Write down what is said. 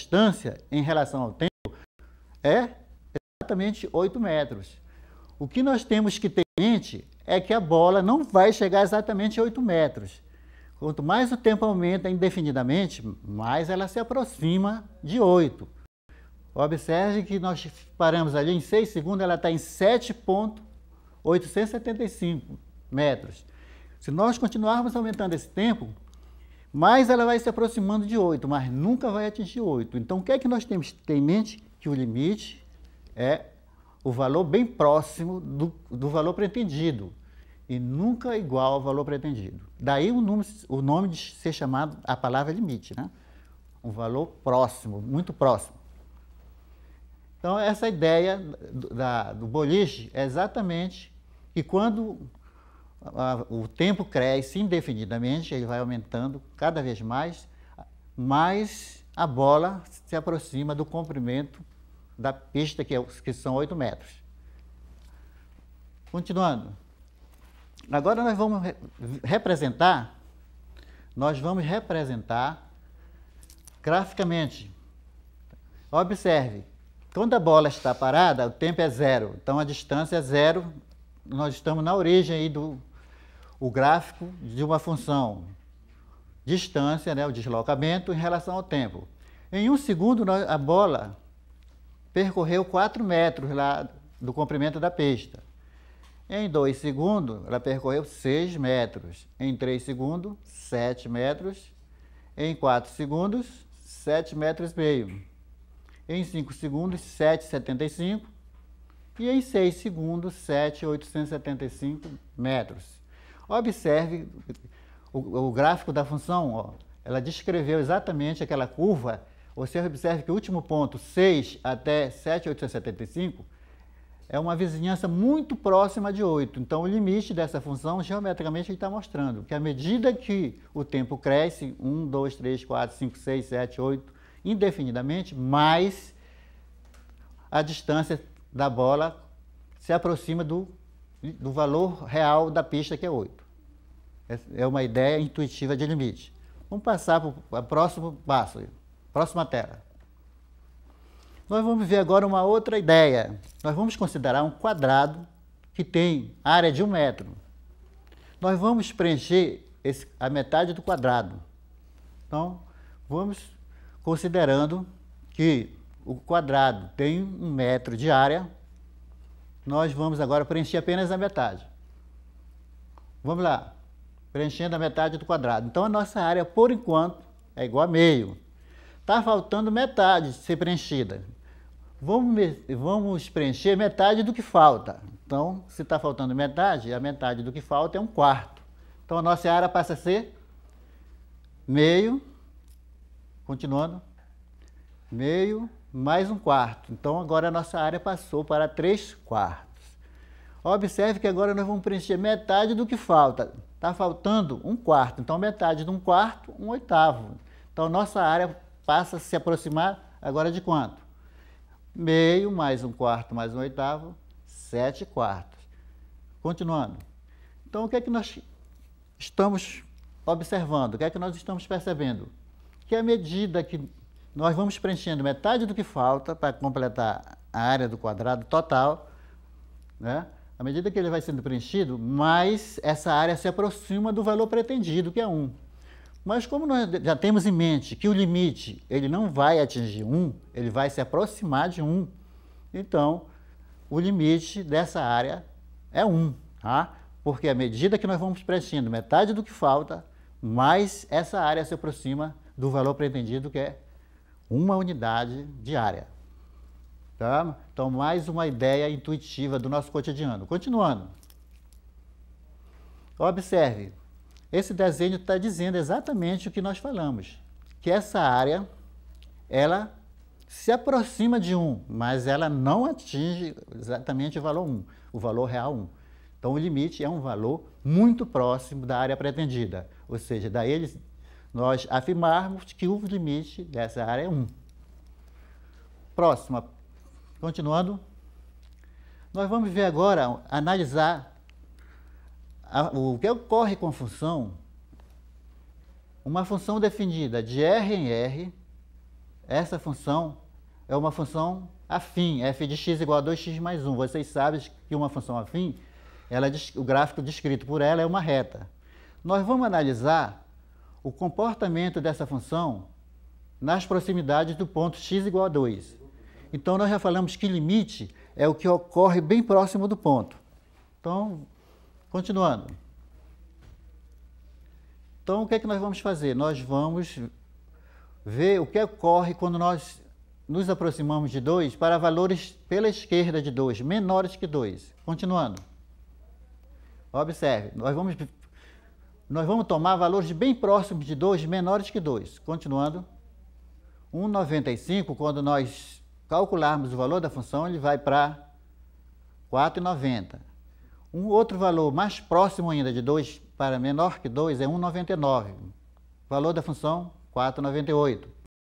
distância em relação ao tempo é exatamente 8 metros. O que nós temos que ter em mente é que a bola não vai chegar exatamente a 8 metros. Quanto mais o tempo aumenta indefinidamente, mais ela se aproxima de 8. Observe que nós paramos ali em 6 segundos, ela está em 7,875 metros. Se nós continuarmos aumentando esse tempo, mais ela vai se aproximando de 8, mas nunca vai atingir 8. Então, o que é que nós temos que ter em mente? Que o limite é o valor bem próximo do valor pretendido e nunca igual ao valor pretendido. Daí o nome de ser chamado a palavra limite, né? Um valor próximo, muito próximo. Então, essa ideia do boliche é exatamente que quando o tempo cresce indefinidamente, ele vai aumentando cada vez mais, mais a bola se aproxima do comprimento da pista, que são 8 metros. Continuando. Agora nós vamos representar graficamente. Observe, quando a bola está parada, o tempo é 0, então a distância é 0, nós estamos na origem aí o gráfico de uma função distância, né, o deslocamento em relação ao tempo. Em 1 segundo, a bola percorreu 4 metros lá do comprimento da pista. Em 2 segundos, ela percorreu 6 metros. Em 3 segundos, 7 metros. Em 4 segundos, 7,5 metros. Em 5 segundos, 7,75. E em 6 segundos, 7,875 metros. Observe o gráfico da função, ó, ela descreveu exatamente aquela curva. Você observe que o último ponto, 6 até 7,875, é uma vizinhança muito próxima de 8. Então, o limite dessa função, geometricamente, ele está mostrando que à medida que o tempo cresce, 1, 2, 3, 4, 5, 6, 7, 8, indefinidamente, mais a distância da bola se aproxima do valor real da pista, que é 8. É uma ideia intuitiva de limite. Vamos passar para o próximo passo, próxima tela. Nós vamos ver agora uma outra ideia. Nós vamos considerar um quadrado que tem área de 1 metro. Nós vamos preencher a metade do quadrado. Então, vamos considerando que o quadrado tem 1 metro de área. Nós vamos agora preencher apenas a metade. Vamos lá, preenchendo a metade do quadrado. Então, a nossa área, por enquanto, é igual a meio. Está faltando metade de ser preenchida. Vamos preencher metade do que falta. Então, se está faltando metade, a metade do que falta é 1/4. Então, a nossa área passa a ser meio, continuando, meio mais 1/4. Então, agora a nossa área passou para 3/4. Observe que agora nós vamos preencher metade do que falta. Está faltando 1/4. Então, metade de 1/4, 1/8. Então, nossa área passa a se aproximar agora de quanto? Meio mais 1/4 mais 1/8, 7/4. Continuando. Então, o que é que nós estamos observando? O que é que nós estamos percebendo? Que à medida que nós vamos preenchendo metade do que falta para completar a área do quadrado total, né? À medida que ele vai sendo preenchido, mais essa área se aproxima do valor pretendido, que é 1. Mas como nós já temos em mente que o limite ele não vai atingir 1, ele vai se aproximar de 1, então o limite dessa área é 1, tá? Porque à medida que nós vamos preenchendo metade do que falta, mais essa área se aproxima do valor pretendido, que é 1 unidade de área. Tá? Então, mais uma ideia intuitiva do nosso cotidiano. Continuando. Observe. Esse desenho está dizendo exatamente o que nós falamos, que essa área, ela se aproxima de 1, mas ela não atinge exatamente o valor 1, o valor real 1. Então, o limite é um valor muito próximo da área pretendida, ou seja, daí nós afirmarmos que o limite dessa área é 1. Próxima, continuando, nós vamos ver agora, analisar o que ocorre com a função, uma função definida de R em R, essa função é uma função afim, f de x igual a 2x mais 1. Vocês sabem que uma função afim, o gráfico descrito por ela é uma reta. Nós vamos analisar o comportamento dessa função nas proximidades do ponto x igual a 2. Então, nós já falamos que limite é o que ocorre bem próximo do ponto. Então, continuando. Então, o que é que nós vamos fazer? Nós vamos ver o que ocorre quando nós nos aproximamos de 2 para valores pela esquerda de 2, menores que 2. Continuando. Observe, nós vamos tomar valores bem próximos de 2, menores que 2. Continuando. 1,95, quando nós calcularmos o valor da função, ele vai para 4,90. Um outro valor mais próximo ainda de 2 para menor que 2 é 1,99. Valor da função, 4,98.